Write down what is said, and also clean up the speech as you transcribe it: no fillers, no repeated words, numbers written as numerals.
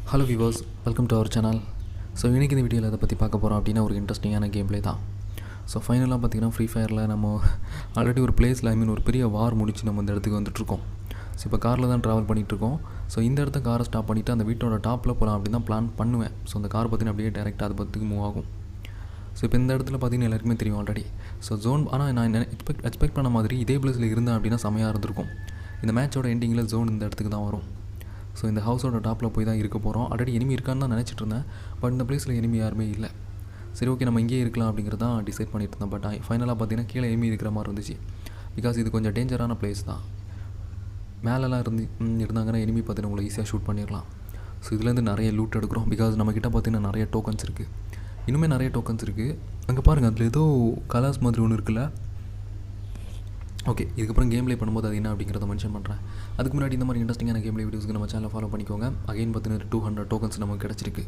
Hello viewers, welcome to our channel. So இன்றைக்கி இந்த வீடியோவில் அதை பற்றி பார்க்க போகிறோம் அப்படின்னா ஒரு இன்ட்ரெஸ்டிங்கான கேம் ப்ளே தான். ஸோ ஃபைனலாக பார்த்திங்கன்னா ஃப்ரீ ஃபயரில் நம்ம ஆல்ரெடி ஒரு பிளேஸில் ஒரு பெரிய வார் முடிச்சு நம்ம இந்த இடத்துக்கு வந்துட்டுருக்கோம். ஸோ இப்போ காரில் தான் ட்ராவல் பண்ணிகிட்ருக்கோம். ஸோ இந்த இடத்த காரை ஸ்டாப் பண்ணிவிட்டு அந்த வீட்டோட டாப்பில் போகலாம் அப்படின்னு தான் பிளான் பண்ணுவேன். ஸோ அந்த கார் பார்த்திங்கன்னா அப்படியே டேரெக்டாக அது பத்துக்கு மூவ் ஆகும். ஸோ இப்போ இந்த இடத்துல பார்த்திங்கன்னா எல்லாருக்குமே தெரியும் ஆல்ரெடி. ஸோ ஜோன், ஆனால் நான் எக்ஸ்பெக்ட் பண்ண மாதிரி இதே பிளேஸில் இருந்தேன் அப்படின்னா செமையாக இருந்திருக்கும். இந்த மேட்சோட எண்டிங்கில் ஜோன் இந்த இடத்துக்கு தான் வரும். ஸோ இந்த ஹவுஸோட டாப்பில் போய் தான் இருக்க போகிறோம். ஆல்ரெடி எனிமி இருக்கான்னு தான் நினச்சிட்டு இருந்தேன். பட் இந்த பிளேஸில் எனிமி யாருமே இல்லை. சரி, ஓகே, நம்ம இங்கேயே இருக்கலாம் அப்படிங்கிறதான் டிசைட் பண்ணிட்டு இருந்தேன். பட் ஃபைனலாக பார்த்தீங்கன்னா கீழே எனிமி இருக்கிற மாதிரி இருந்துச்சு. பிகாஸ் இது கொஞ்சம் டேஞ்சரான பிளேஸ் தான். மேலெலாம் இருந்தாங்கன்னா எனிமி பார்த்தீங்கன்னா உங்களை ஈஸியாக ஷூட் பண்ணிடலாம். ஸோ இதுலேருந்து நிறைய லூட் எடுக்கிறோம். பிகாஸ் நம்மக்கிட்ட பார்த்தீங்கன்னா நிறைய டோக்கன்ஸ் இருக்குது. இன்னுமே நிறைய டோக்கன்ஸ் இருக்குது. அங்கே பாருங்கள், அதில் ஏதோ கலர்ஸ் மாதிரி ஒன்று இருக்குல்ல. ஓகே, இதுக்கப்புறம் கேம் ப்ளே பண்ணும்போது அது என்ன அப்படிங்கிறத மென்ஷன் பண்ணுறேன். அதுக்கு முன்னாடி இந்த மாதிரி இன்ட்ரெஸ்டிங்கான கேம் ப்ளே வீடியோஸ்க்கு நம்ம சேனலை ஃபாலோ பண்ணிக்கோங்க. அகைன் பார்த்தீங்கன்னா 200 டோக்கன்ஸ் நமக்கு கிடச்சிருக்கு.